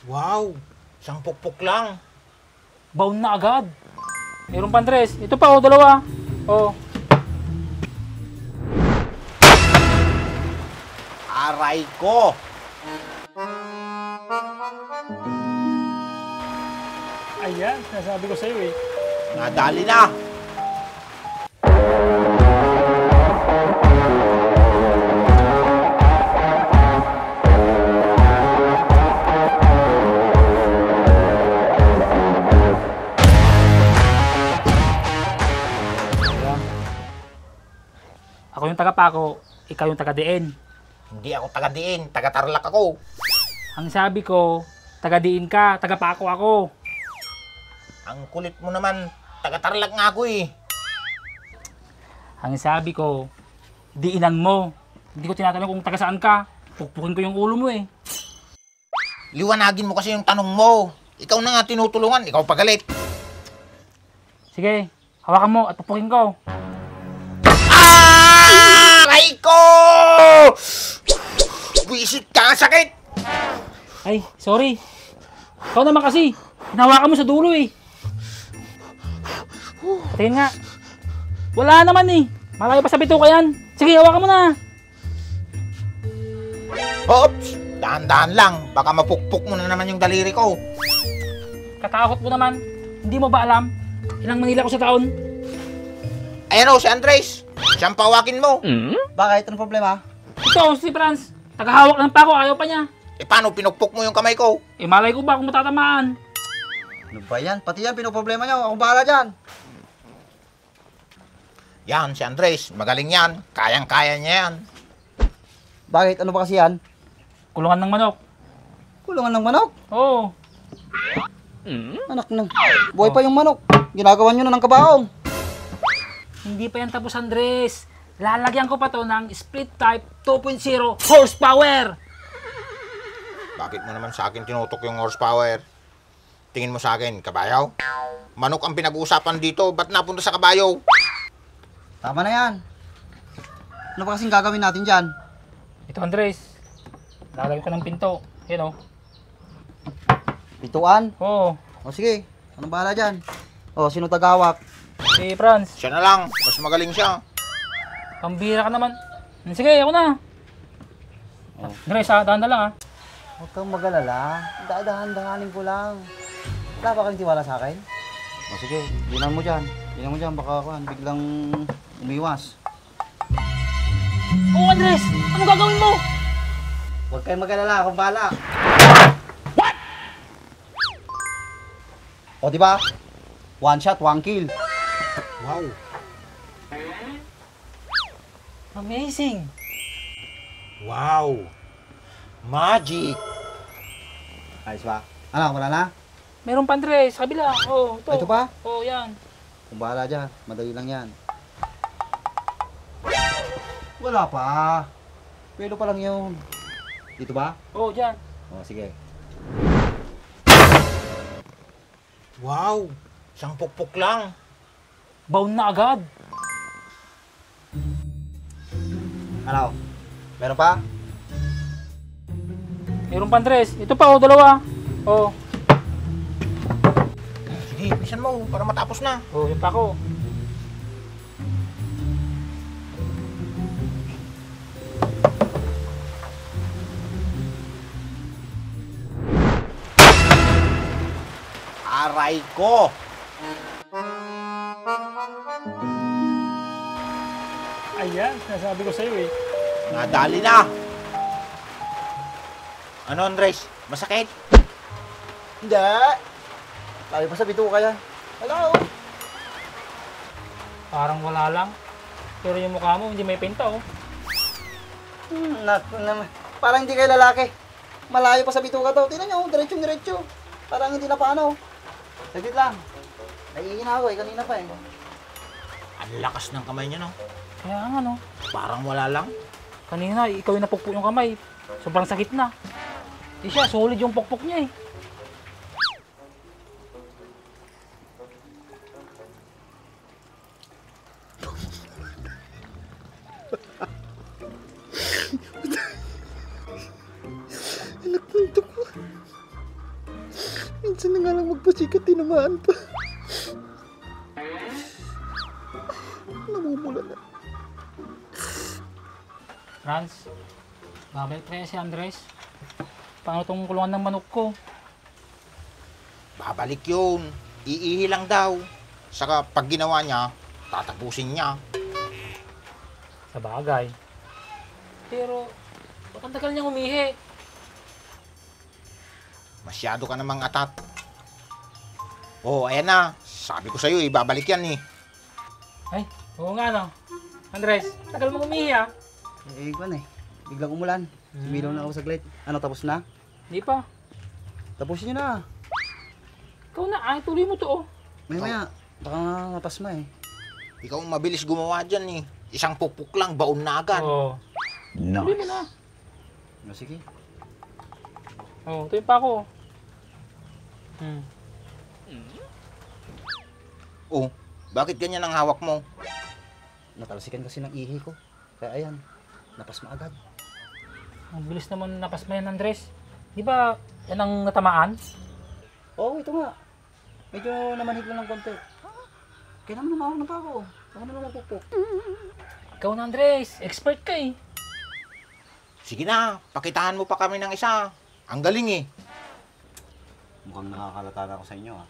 Wow! Isang pukpok lang. Bound na agad. Meron pa, Andres. Ito pa, dalawa. Oh. Aray ko! Ayan, sinasabi ko sa'yo eh. Nadali na! Ako yung taga-Paco, ikaw yung taga-Diin. Hindi ako taga-Diin, taga-Tarlac ako. Ang sabi ko, taga-Diin ka, taga-Paco ako. Ang kulit mo naman, taga-Tarlac nga ako eh. Ang sabi ko, diinan mo. Hindi ko tinatanong kung taga saan ka. Pukpukin ko yung ulo mo eh. Liwanagin mo kasi yung tanong mo. Ikaw na nga tinutulungan, ikaw pagalit. Sige, hawakan mo at pupukin ko. Aray ko! Wisit ka, sakit! Ay, sorry. Ikaw naman kasi, hinawakan mo sa dulo eh. Tingin nga. Wala naman eh. Malayo pa sa bituka yan. Sige, hawakan mo na. Oops! Dahan-dahan lang, baka mapukpok mo na naman yung daliri ko. Katakot mo naman. Hindi mo ba alam? Ilang Manila ko sa taon? Ayan o, si Andres. Siyang pawakin mo. Bakit? Anong problema? Ito, si Franz. Tagahawak ng pako, ayaw pa niya. E paano pinukpok mo yung kamay ko? Eh, malay ko ba kung matatamaan? Ano ba yan? Pati yan, pinoproblema niyo. Ako bahala dyan. Yan, si Andres. Magaling yan. Kayang-kaya niya yan. Bakit? Ano ba kasi yan? Kulungan ng manok. Kulungan ng manok? Oo. Anak ng... Buhay pa yung manok. Ginagawa nyo na ng kabaong. Hindi pa yan tapos, Andres. Lalagyan ko pa to ng split type 2.0 horsepower. Bakit mo naman sa akin tinutok yung horsepower? Tingin mo sa akin, kabayaw? Manok ang pinag-uusapan dito, ba't napunta sa kabayo? Tama na yan. Ano ba kasing gagawin natin dyan? Ito, Andres. Lalagyan ko ng pinto. Yan o. Pituan? Oo. O sige, anong bahala dyan? O, sino tagawak? Si Franz. Siya na lang, mas magaling siya. Pambira ka naman. Sige, ako na. Andres, dahan na lang ha. Huwag kang mag-alala. Dahan-dahanin ko lang. Wala ba kang tiwala sa akin? O sige, dinan mo dyan. Dinan mo dyan, baka ako biglang umiwas. Oo, Andres. Anong gagawin mo? Huwag kayong mag-alala, akong bahala. What? O diba? One shot, one kill. Wow. Amazing. Wow. Magic. Ayos ba? Ano, wala na? Meron pa, Andres. Sa kabila. Oo, ito. Ito pa? Oo, yan. Kung bahala dyan, madali lang yan. Wala pa. Pero pa lang yun. Dito ba? Oo, dyan. O, sige. Wow. Isang pukpok lang. Bound na agad. Ano? Meron pa? Meron pa, Andres. Ito pa, dalawa. Oo. Sige, bilisan mo para matapos na. Oo, yun pa ako. Aray ko. Ayan, sinasabi ko sa'yo eh. Nadali na. Ano, Andres? Masakit? Hindi. Tayo pa sa bituka yan. Hello? Parang wala lang. Pero yung mukha mo, hindi may pinta oh. Naku naman. Parang hindi kayo lalaki. Malayo pa sa bituka to. Tingnan nyo, diretso-diretso. Parang hindi na paano. Saglit lang. Naiihina ako eh, kanina pa eh. Ang lakas ng kamay niya, no? Kaya nga no. Parang wala lang. Kanina, ikaw yung napukpok yung kamay. Sobrang sakit na. Di siya, solid yung pukpok niya eh. Minsan na nga lang magpasikat, tinamaan pa. Namumula na. Franz, babalik kaya si Andres. Paano tong kulungan ng manok ko? Babalik yun. Iihi lang daw. Saka pag ginawa niya, tatapusin niya. Sa bagay. Pero, bakit tagal niyang umihi? Masyado ka namang atat. Oh, ayan na. Sabi ko sa'yo, babalik yan eh. Ay, oo nga no. Andres, tagal mong umihi ah. Kwan eh. Biglang umulan. Sumilaw na ako saglit. Ano, tapos na? Hindi pa. Tapusin nyo na. Ikaw na, ay tuloy mo to oh. Maya, baka mapasma eh. Ikaw ang mabilis gumawa dyan eh. Isang pukpuk lang, baon na agad. Oo. Tuloy mo na. Sige. Oo, tuloy pa ako. Oh, bakit ganyan ang hawak mo? Natalsikan kasi ng ihi ko. Kaya ayan, napasma agad. Ang bilis naman napasma yan, Andres. Di ba yan ang natamaan? Oo, ito nga. Medyo namanhid lang ng konti. Kaya naman namawag na pa ako. Baka naman magpukpuk. Ikaw na, Andres. Expert ka eh. Sige na, pakitaan mo pa kami ng isa. Ang galing eh. Mukhang nakakalata na ako sa inyo ha.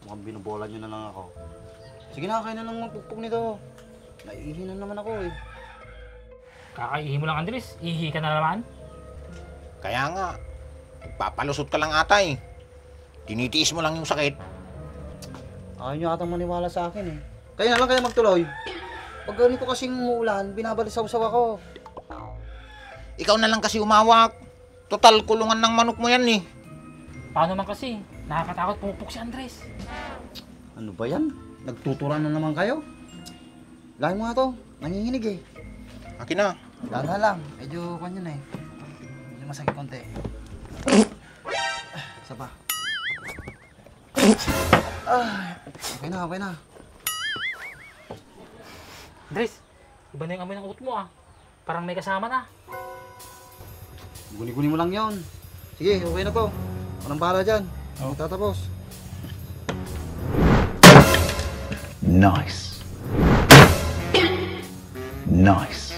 Mukhang binubola nyo na lang ako. Sige na, kayo na lang magpukpuk nito. Naiihi na naman ako eh. Kakaihi mo lang, Andres. Ihi ka na naman. Kaya nga, papalusot ka lang ata eh. Tinitiis mo lang yung sakit. Ayaw nyo atang maniwala sa akin eh. Kayo na lang kayo magtuloy. Pag ganito kasing umuulan, binabalisaw-saw ako. Ikaw na lang kasi umawak. Total kulungan ng manok mo yan eh. Paano man kasi? Nakakatakot pupuk si Andres. Ano ba yan? Nagtuturan na naman kayo? Lahin mo nga to. Nanginginig eh. Akin na. Dahan lang. Medyo kanya na eh. Medyo masakit konti. Isa pa. Okay na, okay na. Andres, iba na yung amoy ng utot mo ah. Parang may kasama na. Guni-guni mo lang yon. Sige, okay na to. Walang bahala dyan. Oh. Tatapos. Nice. Nice.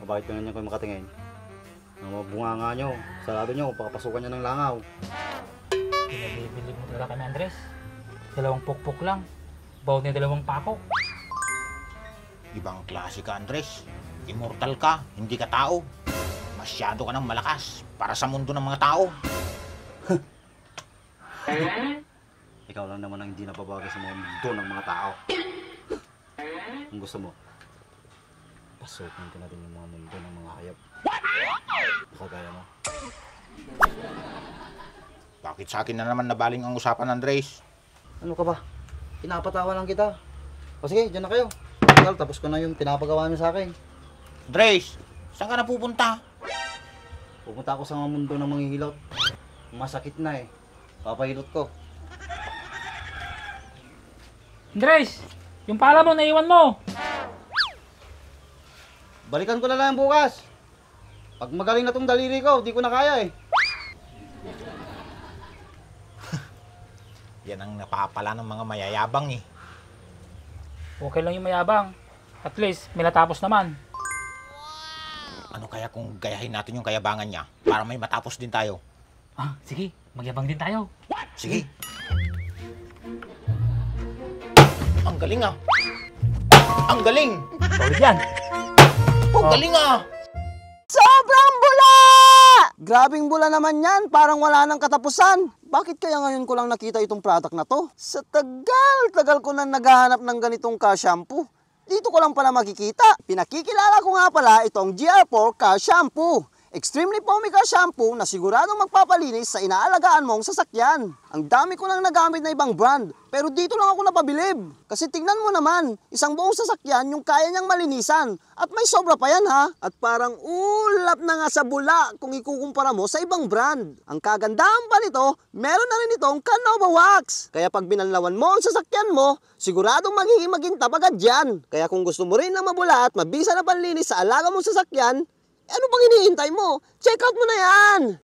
Bakit ganyan kayo makatingin? Ang mga bunganga nyo, sarado nyo, pakapasukan nyo ng langaw. Pinabibilib mo talaga kami, Andres. 2 pukpuk lang. Bawat niya 2 pako. Ibang klase ka, Andres. Immortal ka, hindi ka tao. Masyado ka ng malakas para sa mundo ng mga tao. Ikaw lang naman ang hindi napabagay sa mga mundo ng mga tao. Kung gusto mo, pasukin ko natin yung mga mundo ng mga hayop. Kagaya mo. Bakit sa akin na naman nabaling ang usapan, Andres? Ano ka ba? Pinapatawa lang kita. O sige, dyan na kayo. Well, tapos ko na yung pinapagawa niyo sa akin. Andres, saan ka na pupunta? Pupunta ako sa mga mundo ng mga hilot. Masakit na eh. Papahilot ko. Andres, yung pala mo, naiwan mo. Balikan ko na lang bukas. Pag magaling na tong daliri ko, di ko na kaya eh. Yan ang napapala ng mga mayayabang eh. Okay lang yung mayabang. At least, may natapos naman. Ano kaya kung gayahin natin yung kayabangan niya para may matapos din tayo? Ah, sige, magyabang din tayo. Sige. Ang galing ah. Ang galing. Solid yan. Ang galing ah. Sobrang bula! Grabing bula naman yan, parang wala nang katapusan. Bakit kaya ngayon ko lang nakita itong product na to? Sa tagal ko na naghahanap ng ganitong ka-shampoo. Dito ko lang pala makikita. Pinakikilala ko nga pala itong GR4 ka-shampoo. Extremely Pomica shampoo na siguradong magpapalinis sa inaalagaan mong sasakyan. Ang dami ko nang nagamit na ibang brand, pero dito lang ako napabilib. Kasi tingnan mo naman, isang buong sasakyan yung kaya niyang malinisan. At may sobra pa yan ha. At parang ulap na nga sa bula kung ikukumpara mo sa ibang brand. Ang kagandahan pa nito, meron na rin itong Canova Wax. Kaya pag binanlawan mo ang sasakyan mo, siguradong magiging magintab agad yan. Kaya kung gusto mo rin na mabula at mabisa na panlinis sa alaga mong sasakyan, ano pang iniintay mo? Check out mo na yan!